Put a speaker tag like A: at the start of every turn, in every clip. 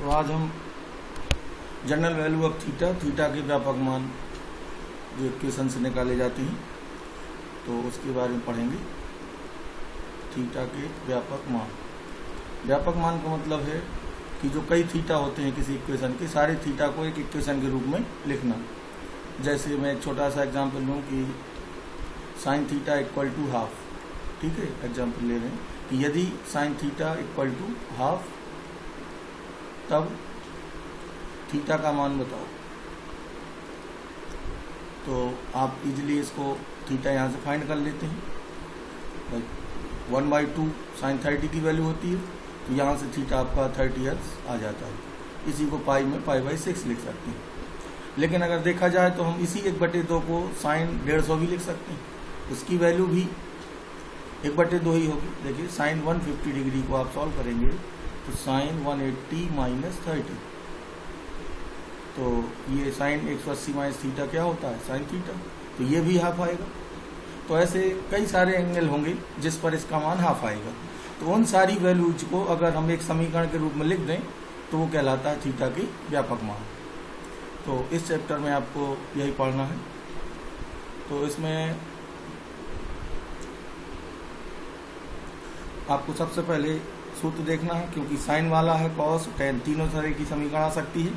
A: तो आज हम general value of theta, theta के व्यापक मान जो इक्वेशन से निकाले जाते हैं तो उसके बारे में पढ़ेंगे। थीटा के व्यापक मान। व्यापक मान का मतलब है कि जो कई थीटा होते हैं किसी इक्वेशन के, सारे थीटा को एक इक्वेशन के रूप में लिखना। जैसे मैं एक छोटा सा एग्जांपल लूँ कि sine theta equal to half, ठीक है, एग्जांपल ले रहे हैं कि यदि sine theta equal to half तब थीटा का मान बताओ। तो आप इजीली इसको थीटा यहाँ से फाइंड कर लेते हैं। 1/2 साइन 30 की वैल्यू होती है, तो यहाँ से थीटा आपका 30 आ जाता है। इसी को पाई में π/6 लिख सकते हैं। लेकिन अगर देखा जाए तो हम इसी 1/2 को साइन 150 भी लिख सकते हैं, उसकी वैल्यू भी 1/2 ही होगी। देखिए साइन 150 डिग्री को आप सॉल्व करेंगे तो साइन 180 - 30, तो ये साइन 180 माइनस थीटा क्या होता है, साइन थीटा, तो ये भी हाफ आएगा। तो ऐसे कई सारे एंगल होंगे जिस पर इसका मान हाफ आएगा। तो उन सारी वैल्यूज को अगर हम एक समीकरण के रूप में लिख दें तो वो कहलाता है थीटा की व्यापक मान। तो इस चैप्टर में आपको यही पढ़ना है। तो इसमें आपको सबसे पहले सूत्र देखना है, क्योंकि साइन वाला है, कॉस, टेन, तीनों तरह की समीकरण आ सकती है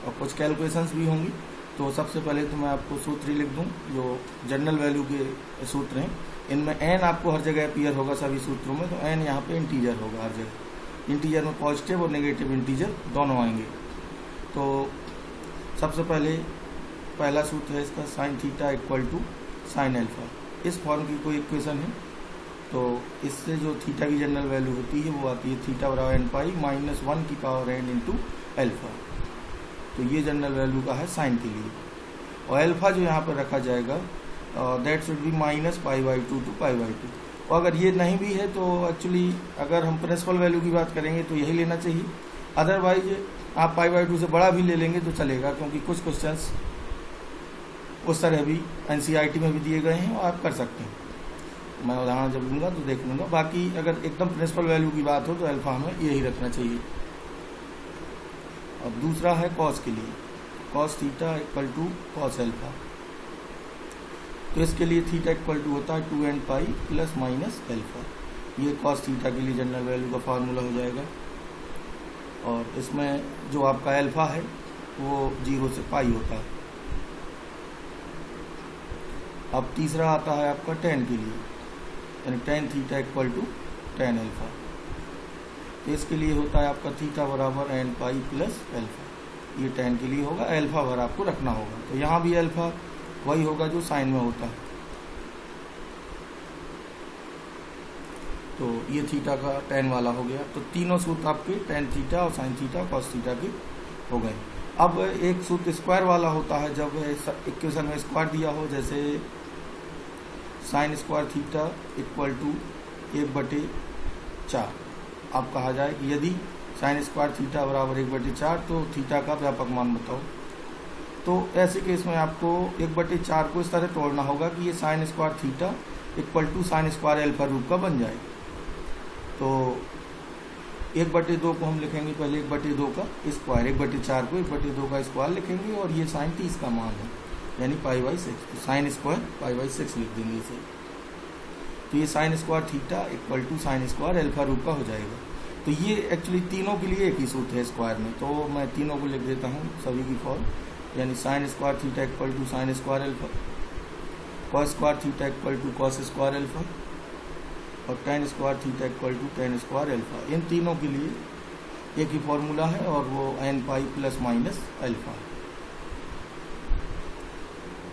A: और कुछ कैलकुलेशंस भी होंगी। तो सबसे पहले तो मैं आपको सूत्र ही लिख दूं जो जनरल वैल्यू के सूत्र हैं। इनमें n आपको हर जगह अपीयर होगा सभी सूत्रों में, तो n यहाँ पे इंटीजर होगा हर जगह। इंटीजर में पॉजिटिव और नेगेटिव इंटीजर दोनों आएंगे। तो सबसे पहले पहला सूत्र है इसका, sine theta equal to sine alpha. इस फॉर्म की कोई इक्वेशन है तो इससे जो थीटा की जनरल वैल्यू होती है वो आती है थीटा बराबर n पाई -1 की पावर n इंटू एल्फा। तो ये जनरल वैल्यू का है साइन के लिए। और एल्फा जो यहाँ पर रखा जाएगा दैट शुड बी -π/2 टू π/2। और अगर ये नहीं भी है तो एक्चुअली अगर हम प्रिंसिपल वैल्यू की बात करेंगे तो यही लेना चाहिए। अदरवाइज आप π/2 से बड़ा भी ले लेंगे तो चलेगा, क्योंकि कुछ क्वेश्चंस उस तरह भी NCERT में भी दिए गए हैं और आप कर सकते हैं। मैं उदाहरण जब लूँगा तो देख लूँगा। बाकी अगर एकदम प्रिंसिपल वैल्यू की बात हो तो अल्फा हमें यही रखना चाहिए। और दूसरा है कॉस के लिए, cos theta equal to cos alpha. तो इसके लिए थीटा इक्वल टू होता है 2n pi plus minus alpha. ये कॉस थीटा के लिए जनरल वैल्यू का फार्मूला हो जाएगा। और इसमें जो आपका एल्फा है वो 0 से पाई होता है। अब तीसरा आता है आपका टेन के लिए, यानी tan theta equal to tan alpha. तो इसके लिए होता है आपका थीटा बराबर n पाई प्लस एल्फा। ये टेन के लिए होगा, एल्फा भर आपको रखना होगा। तो यहाँ भी एल्फा वही होगा जो साइन में होता है। तो ये थीटा का टेन वाला हो गया। तो तीनों सूत्र आपके टेन थीटा और साइन थीटा कॉस थीटा के हो गए। अब एक सूत्र स्क्वायर वाला होता है, जब इक्वेशन में स्क्वायर दिया हो, जैसे sine square theta equal to 1/4। अब कहा जाए कि यदि साइन स्क्वायर थीटा बराबर 1/4 तो थीटा का व्यापक मान बताओ। तो ऐसे केस में आपको 1/4 को इस तरह तोड़ना होगा कि ये sine square theta equal to sine square alpha रूप का बन जाए। तो 1/2 को हम लिखेंगे पहले 1/2 का स्क्वायर, 1/4 को 1/2 का स्क्वायर लिखेंगे और ये साइन 30 का मान है, यानी π/6। तो साइन स्क्वायर π/6 लिख देंगे इसे। तो ये sine square theta equal to sine square alpha रूप का हो जाएगा। तो ये एक्चुअली तीनों के लिए एक ही सूत्र है स्क्वायर में। तो मैं तीनों को लिख देता हूँ सभी की फॉर्म, यानी sine square theta equal to sine square alpha, cos square theta equal to cos square alpha और tan square theta equal to tan square alpha. इन तीनों के लिए एक ही फॉर्मूला है और वो n pi plus minus alpha.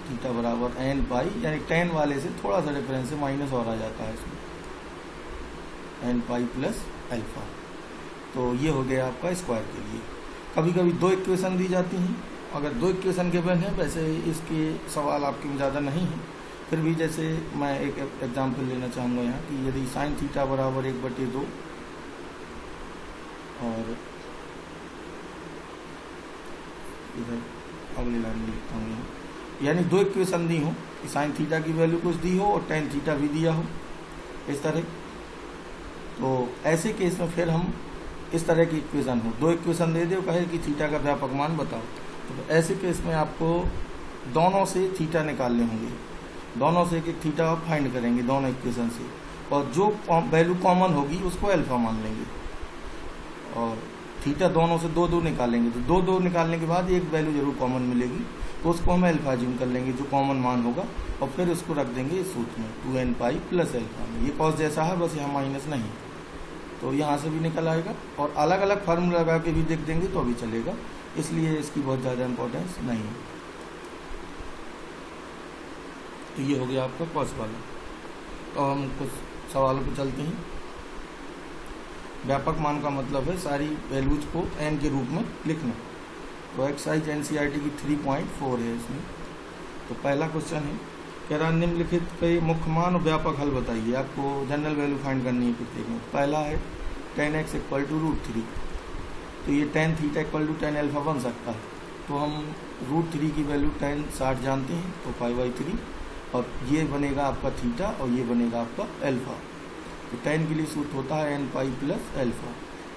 A: Theta बराबर n पाई, यानी टेन वाले से थोड़ा सा डिफरेंस है, माइनस और आ जाता है इसमें, n पाई प्लस एल्फा। तो ये हो गया आपका स्क्वायर के लिए। कभी कभी 2 इक्वेशन दी जाती हैं, अगर 2 इक्वेशन गिवन है, वैसे इसके सवाल आपके में ज़्यादा नहीं है, फिर भी जैसे मैं एक एग्जांपल लेना चाहूँगा यहाँ कि यदि साइन थीटा बराबर 1/2 और इधर अगली लाइन में लिखता हूँ यहाँ, यानी 2 इक्वेशन दी हो कि साइन थीटा की वैल्यू कुछ दी हो और टेन थीटा भी दिया हो इस तरह। तो ऐसे केस में फिर हम इस तरह की इक्वेशन हो, दो इक्वेशन दे दे, कहे कि थीटा का व्यापक मान बताओ, तो ऐसे केस में आपको दोनों से थीटा निकालने होंगे, दोनों से एक थीटा आप फाइंड करेंगे दोनों इक्वेशन से, और जो वैल्यू कॉमन होगी उसको अल्फा मान लेंगे, और थीटा दोनों से दो दो निकालेंगे, तो दो दो निकालने के बाद एक वैल्यू जरूर कॉमन मिलेगी, तो उसको हम अल्फा ज्यूम कर लेंगे जो कॉमन मान होगा, और फिर उसको रख देंगे इस सूत्र में 2n पाई प्लस अल्फा में। ये कॉस जैसा है, बस यहाँ माइनस नहीं, तो यहाँ से भी निकल आएगा, और अलग अलग फार्मूला लगा के भी देख देंगे तो भी चलेगा, इसलिए इसकी बहुत ज़्यादा इंपॉर्टेंस नहीं है। तो ये हो गया आपका कॉस वाला। तो हम कुछ सवालों पर चलते हैं। व्यापक मान का मतलब है सारी वैल्यूज को n के रूप में लिखना। तो एक्सरसाइज NCERT की 3.4 है इसमें। तो पहला क्वेश्चन है, कह रहा निम्नलिखित के मुख्य मान और व्यापक हल बताइए। आपको जनरल वैल्यू फाइंड करनी है प्रत्येक में। पहला है tan x = √3, तो ये tan थीटा = tan अल्फा बन सकता है। तो हम √3 की वैल्यू tan 60 जानते हैं, तो π/3, और ये बनेगा आपका थीटा और ये बनेगा आपका अल्फा। तो tan के लिए सूत्र होता है n pi plus alpha.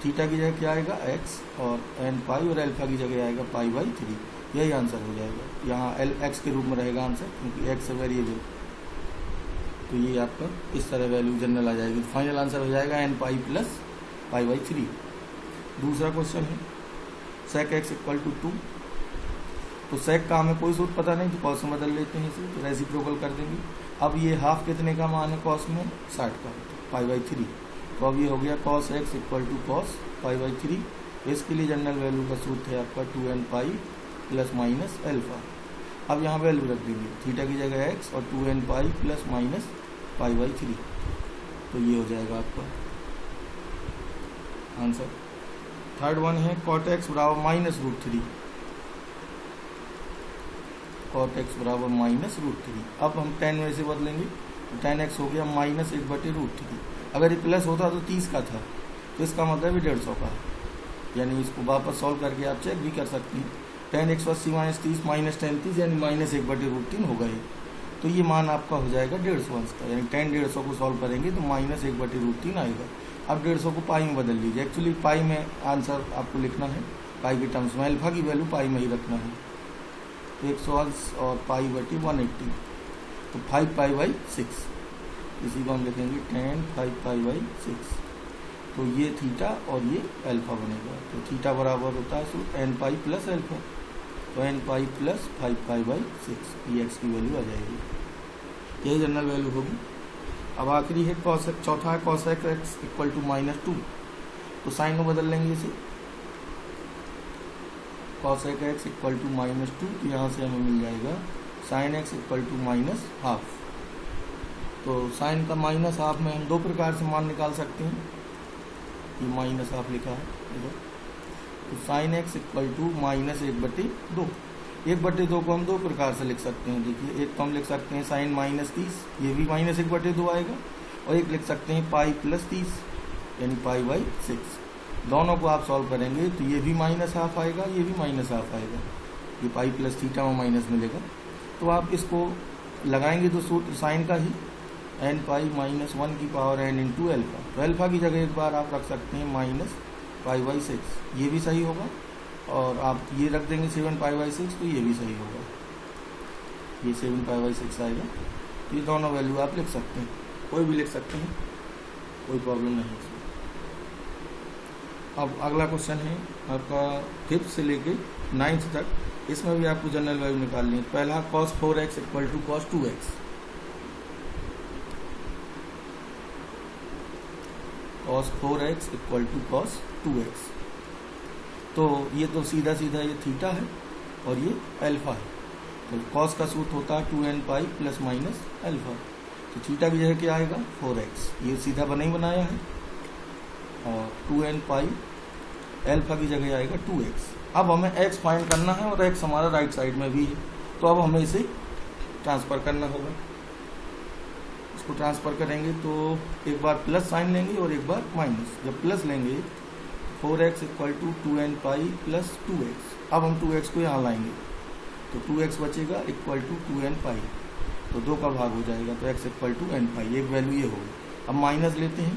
A: Theta की जगह क्या आएगा x, और n पाई, और अल्फा की जगह आएगा π/3। यही आंसर हो जाएगा। यहाँ x के रूप में रहेगा आंसर, क्योंकि x वेरिएबल। तो ये आपका इस तरह वैल्यू जनरल आ जाएगी। तो फाइनल आंसर हो जाएगा n पाई प्लस π/3। दूसरा क्वेश्चन है sec x = 2। तो sec का हमें कोई सूत्र पता नहीं, तो cos में बदल लेते हैं इसे, तो रेसिप्रोकल कर देंगे। अब ये हाफ कितने का मान है cos में? 60 का, π/3। तो अब ये हो गया cos x = cos π/3। इसके लिए जनरल वैल्यू का सूत्र है आपका 2n pi plus minus alpha. अब यहाँ वैल्यू रख देंगे, थीटा की जगह x और 2n पाई प्लस माइनस π/3। तो ये हो जाएगा आपका आंसर। थर्ड वन है cot x बराबर -√3। cot x बराबर -√3। अब हम tan में से बदलेंगे, तो tan x हो गया -1/√3। अगर ये प्लस होता तो 30 का था, तो इसका मतलब ये 150 का है। यानी इसको वापस सॉल्व करके आप चेक भी कर सकते हैं। tan 180 - 30 - tan 30 यानी -1/√3 होगा ये। तो ये मान आपका हो जाएगा 150 अंश का, यानी tan 150 को सॉल्व करेंगे तो -1/√3 आएगा। अब 150 को पाई में बदल लीजिए। एक्चुअली पाई में आंसर आपको लिखना है, पाई के टर्म्स में। अल्फा की वैल्यू पाई में ही रखना है। 100 अंश और π/180, तो 5π/6। इसी को हम लिखेंगे tan 5π/6। तो ये थीटा और ये अल्फा बनेगा। तो थीटा बराबर होता है n पाई प्लस अल्फा, तो n पाई प्लस 5π/6। ये x की वैल्यू आ जाएगी। यही जनरल वैल्यू होगी। अब आखिरी है चौथा है cos x = -2। तो साइन में बदल लेंगे इसे, cos x = -2। तो यहाँ से हमें मिल जाएगा sin x = -½ तो साइन का -½ में हम दो प्रकार से मान निकाल सकते हैं। ये -½ लिखा है इधर। तो sin x = -1/2। 1/2 को हम दो प्रकार से लिख सकते हैं। देखिए, एक तो हम लिख सकते हैं sin -30, ये भी -1/2 आएगा, और एक लिख सकते हैं पाई प्लस 30 यानी π/6। दोनों को आप सॉल्व करेंगे तो ये भी -½ आएगा, ये भी -½ आएगा। ये पाई प्लस थीटा में माइनस मिलेगा। तो आप इसको लगाएंगे तो सूत्र साइन का ही n पाई -1 की पावर n × अल्फा। तो अल्फा की जगह एक बार आप रख सकते हैं -π/6, ये भी सही होगा। और आप ये रख देंगे 7π/6, तो ये भी सही होगा। ये 7π/6 आएगा। तो ये दोनों वैल्यू आप लिख सकते हैं, कोई भी लिख सकते हैं, कोई प्रॉब्लम नहीं है इसमें। अब अगला क्वेश्चन है आपका 5th से लेके 9th तक। इसमें भी आपको जनरल वैल्यू निकालनी है। पहला cos 4x = cos 2x। cos 4x = cos 2x। तो ये तो सीधा सीधा ये थीटा है और ये अल्फा है। तो cos का सूत्र होता है 2n pi plus minus alpha. तो थीटा की जगह क्या आएगा? 4x। ये सीधा बना ही बनाया है। और 2n पाई अल्फा की जगह आएगा 2x। अब हमें x फाइंड करना है और x हमारा राइट साइड में भी है। तो अब हमें इसे ट्रांसफ़र करना होगा। इसको ट्रांसफ़र करेंगे तो एक बार प्लस साइन लेंगे और एक बार माइनस। जब प्लस लेंगे 4x = 2n pi plus 2x। अब हम 2x को यहाँ लाएंगे तो 2x बचेगा इक्वल टू 2n पाई। तो 2 का भाग हो जाएगा, तो x = n पाई। एक वैल्यू ये होगी। अब माइनस लेते हैं,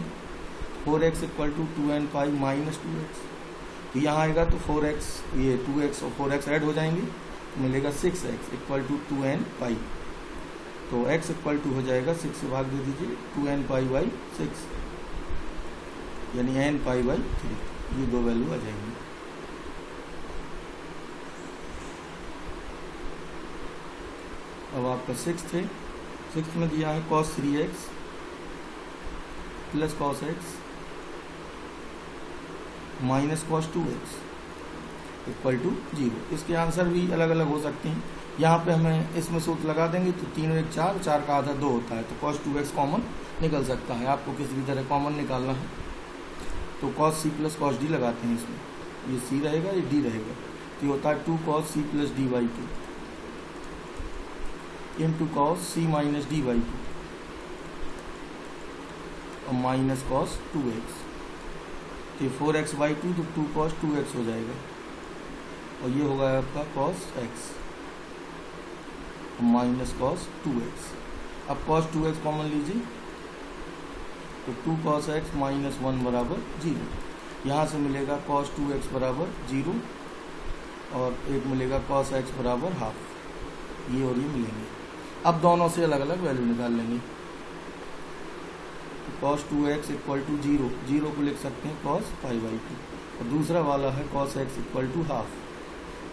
A: 4x equal to 2n pi minus 2x। तो यहाँ आएगा तो 4x, ये 2x और 4x ऐड हो जाएंगे, तो मिलेगा 6x इक्वल टू 2n पाई। तो x इक्वल टू हो जाएगा 6 से भाग दे दीजिए 2n पाई बाई 6, यानी n पाई बाई 3। ये दो वैल्यू आ जाएंगी। अब आपका सिक्स्थ में दिया है cos 3x plus cos x minus cos 2x equal to 0। इसके आंसर भी अलग अलग हो सकते हैं। यहाँ पे हमें इसमें सूत्र लगा देंगे तो 3 और 1 4, 4 का आधा 2 होता है, तो cos 2x कॉमन निकल सकता है। आपको किसी भी तरह कॉमन निकालना है तो cos c plus cos d लगाते हैं इसमें, ये c रहेगा ये d रहेगा, तो ये होता है 2 cos c plus d by 2 into cos c minus d by 2 और माइनस cos 2x। तो 4x बाई 2 तो 2 cos 2x हो जाएगा, और ये होगा आपका cos x minus cos 2x। अब cos 2x कॉमन लीजिए तो 2 cos x माइनस 1 बराबर 0। यहाँ से मिलेगा cos 2x बराबर 0 और एक मिलेगा cos x बराबर हाफ, ये और ये मिलेंगे। अब दोनों से अलग अलग वैल्यू निकाल लेंगे। तो cos 2x इक्वल टू 0, 0 को लिख सकते हैं cos पाई बाई 2, और दूसरा वाला है cos x equal to half,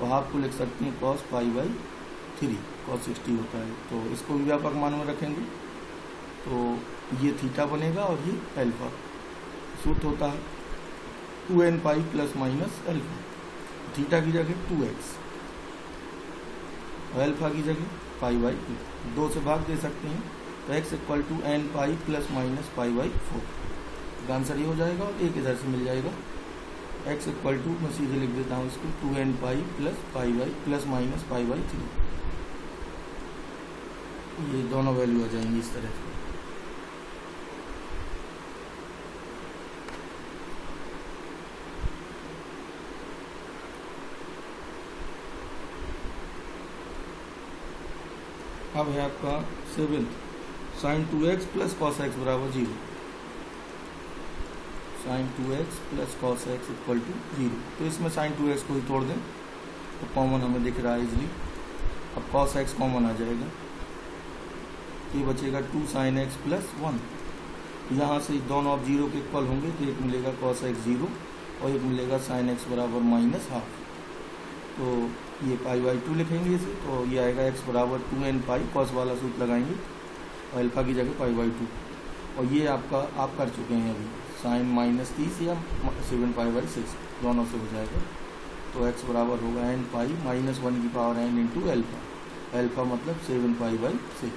A: तो हाफ को लिख सकते हैं cos पाई बाई 3, cos 60 होता है। तो इसको भी व्यापक मान में रखेंगे तो ये थीटा बनेगा और ये अल्फा। सूत्र होता है 2n pi plus minus alpha. Theta की जगह 2x और अल्फा की जगह पाई बाई 2, 2 से भाग दे सकते हैं तो x equal to n pi plus minus pi by 4। Answer ये हो जाएगा और एक इधर से मिल जाएगा। x इक्वल टू मैं सीधे लिख देता हूँ इसको 2n pi plus pi by plus minus pi by 3। ये दोनों वैल्यू आ जाएंगी इस तरह से। अब है आपका 7th, sin 2x plus cos x बराबर 0। sin 2x plus cos x equal to 0। तो इसमें sin 2x को ही तोड़ दें तो कॉमन हमें दिख रहा है इजली। अब cos x कॉमन आ जाएगा, ये बचेगा 2 sin x प्लस 1। यहाँ से दोनों अब 0 के इक्वल होंगे तो एक मिलेगा cos x 0 और एक मिलेगा sin x बराबर माइनस हाफ। तो ये पाई बाई 2 लिखेंगे इसे, तो ये आएगा x बराबर 2n पाई, कॉस वाला सूत्र लगाएंगे और अल्फा की जगह पाई बाई 2। और ये आपका आप कर चुके हैं अभी, साइन माइनस 30 या 7 पाई बाई 6 दोनों से हो जाएगा। तो x बराबर होगा n पाई माइनस 1 की power n into alpha, alpha मतलब 7 पाई बाई 6।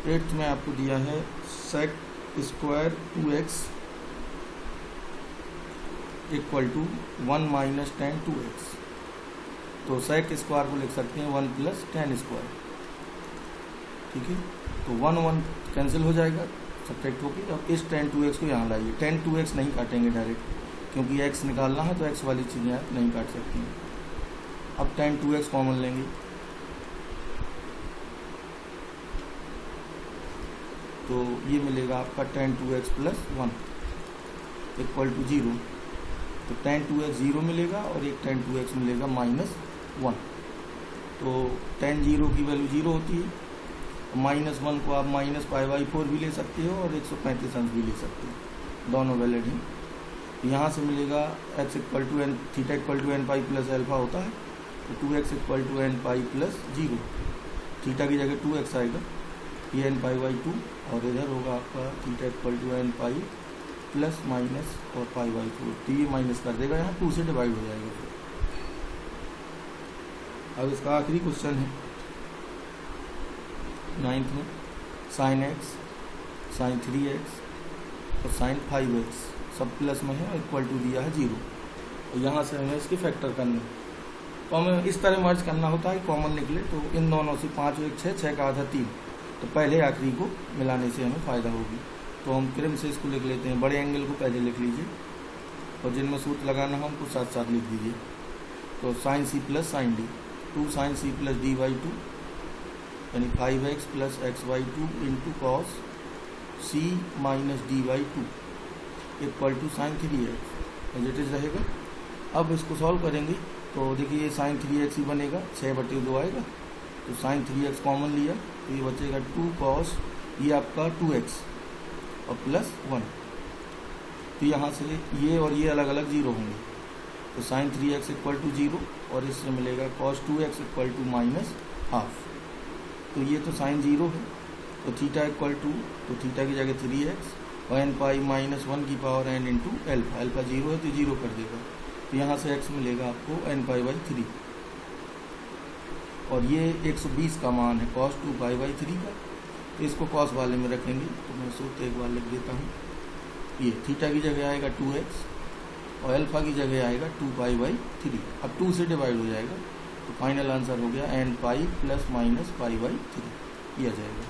A: एट्थ में आपको दिया है sec square 2x equal to 1 minus tan 2x। तो sec स्क्वायर को लिख सकते हैं 1 प्लस tan स्क्वायर, ठीक है। तो 1 1 कैंसिल हो जाएगा सब्ट्रैक्ट होकर। अब इस tan 2x को यहाँ लाइए, tan 2x नहीं काटेंगे डायरेक्ट, क्योंकि x निकालना है तो x वाली चीज़ें आप नहीं काट सकती हैं। अब tan 2x कॉमन लेंगे तो ये मिलेगा आपका tan 2x plus 1 equal to 0। तो tan 2x 0 मिलेगा और एक tan 2x मिलेगा माइनस 1। तो tan 0 की वैल्यू 0 होती है। माइनस 1 को आप माइनस पाई बाई 4 भी ले सकते हो और 135 अंश भी ले सकते हो, दोनों वैलिड हैं। यहाँ से मिलेगा x equal to n, theta equal to n pi plus alpha होता है, तो 2x equal to n pi plus 0। Theta की जगह 2x आएगा, ये एन पाई बाई 2 और इधर होगा आपका theta equal to n pi plus minus और पाई बाई 4। तो ये माइनस कर देगा, यहाँ 2 से डिवाइड हो जाएगा। अब इसका आखिरी क्वेश्चन है 9th में, साइन x, साइन 3x और साइन 5x सब प्लस में है और इक्वल टू दिया है 0। और यहाँ से हमें इसके फैक्टर करने, तो हमें इस तरह मर्ज करना होता है कॉमन निकले। तो इन दोनों से 5 और 1 6, 6 का आधा 3, तो पहले आखिरी को मिलाने से हमें फ़ायदा होगी। तो हम क्रम से इसको लिख लेते हैं। बड़े एंगल को पहले लिख लीजिए और जिनमें सूत्र लगाना है उनको साथ साथ लिख दीजिए। तो sine C plus sine D, 2 sine C plus D by two यानी 5x plus x by two into cos C minus D by two equal to sine 3x as it is रहेगा। अब इसको सॉल्व करेंगे तो देखिए ये sign 3x ही बनेगा, 6/2 आएगा, तो साइन 3x कॉमन लिया तो ये बचेगा 2 कॉस ये आपका 2x और प्लस 1, तो यहाँ से ये और ये अलग अलग जीरो होंगे, तो साइन 3x इक्वल टू 0 और इससे मिलेगा cos 2x equal to minus half. तो ये तो साइन 0 है, तो थीटा इक्वल टू, तो थीटा की जगह 3x और एन पाई माइनस 1 की power n into alpha, alpha 0 है तो 0 कर देगा, तो यहाँ से x मिलेगा आपको n पाई बाई 3 और ये 120 का मान है कॉस 2 पाई बाई 3 का, तो इसको कॉस वाले में रखेंगे, तो मैं सूत्र एक बार लिख देता हूँ। ये थीटा की जगह आएगा 2x और अल्फा की जगह आएगा 2 पाई बाई 3, अब 2 से डिवाइड हो जाएगा, तो फाइनल आंसर हो गया n pi plus minus pi by 3 किया जाएगा।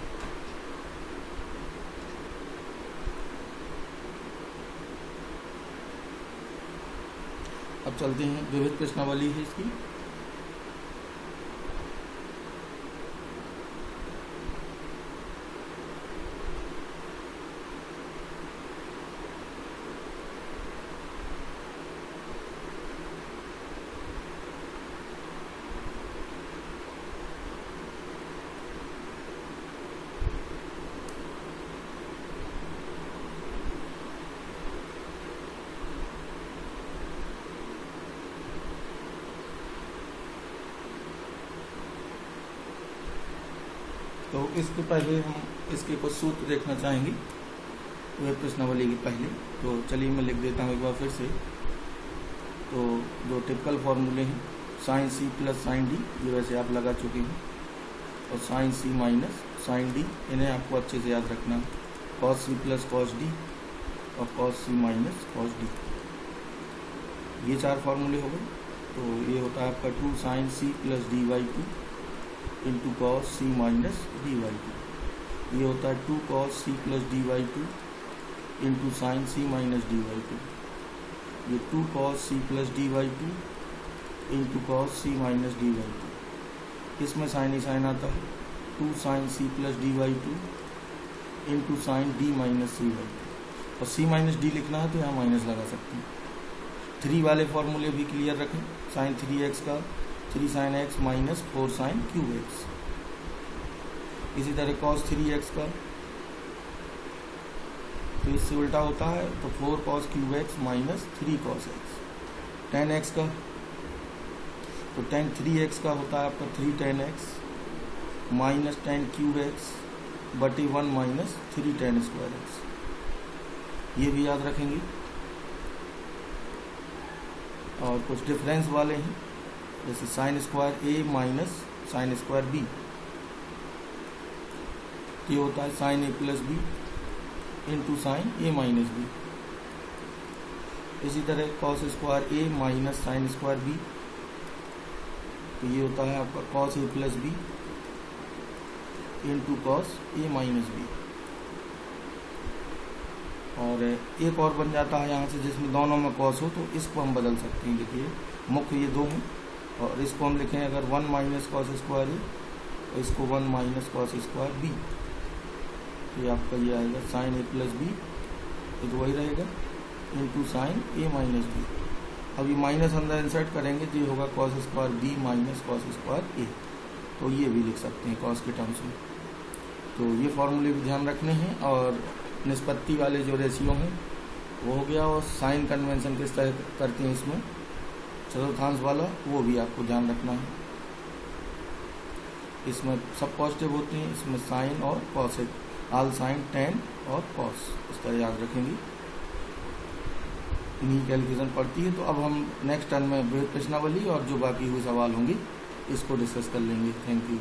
A: अब चलते हैं, विविध प्रश्नावली है इसकी। तो इसके पहले हम इसके कुछ सूत्र देखना चाहेंगे वह प्रश्नावली के पहले, तो चलिए मैं लिख देता हूँ एक बार फिर से। तो जो टिपिकल फॉर्मूले हैं, sine C plus sine D ये वैसे आप लगा चुके हैं, और sine C minus sine D इन्हें आपको अच्छे से याद रखना है, cos C plus cos D और cos C minus cos D, ये 4 फार्मूले हो गए। तो ये होता है आपका 2 sine C plus D by two into cos C minus D by two, ये होता है 2 cos C plus D by two into sine C minus D by two, ये 2 cos C plus D by two into cos C minus D by two, इसमें sine ही sine आता है, 2 sine C plus D by two into sine D minus C by two, और सी minus D लिखना है तो यहाँ माइनस लगा सकते हैं। 3 वाले फॉर्मूले भी क्लियर रखें, साइन 3x का 3 साइन x माइनस 4 साइन क्यूब एक्स, इसी तरह कॉस 3x का तो इससे उल्टा होता है, तो 4 cos cube x minus 3 cos x. 10x का तो 10 3x का होता है आपका 3 10 x माइनस 10 क्यूब एक्स बटे 1 माइनस 3 10 स्क्वायर एक्स, ये भी याद रखेंगे। और कुछ डिफरेंस वाले हैं, जैसे साइन स्क्वायर ए माइनस साइन स्क्वायर बी, ये होता है sign A plus B into sine A minus B. इसी तरह कॉस स्क्वायर ए माइनस साइन स्क्वायर बी, तो ये होता है आपका cos A plus B into cos A minus B. और एक और बन जाता है यहाँ से जिसमें दोनों में कॉस हो, तो इसको हम बदल सकते हैं। देखिए मुख्य ये 2 हैं और इसको हम लिखें अगर 1 माइनस कॉस स्क्वायर ए और इसको 1 माइनस कॉस स्क्वायर बी, तो ये आपका ये आएगा साइन ए प्लस बी, तो वही रहेगा into sine A minus B. अब ये माइनस अंदर इंसर्ट करेंगे तो ये होगा cos square B minus cos square A, तो ये भी लिख सकते हैं कॉस के टर्म्स में। तो ये फॉर्मूले भी ध्यान रखने हैं, और निष्पत्ति वाले जो रेशियो हैं वो हो गया, और साइन कन्वेंशन किस तरह करते हैं इसमें चतुर्थांश वाला, वो भी आपको ध्यान रखना है। इसमें सब पॉजिटिव होते हैं, इसमें साइन और कॉस, ऑल साइन टेन और कॉस, इस तरह याद रखेंगे, इन्हीं कैलकुलेशन पड़ती है। तो अब हम नेक्स्ट टर्म में विविध प्रश्नावली और जो बाकी हुए सवाल होंगे इसको डिस्कस कर लेंगे। Thank you.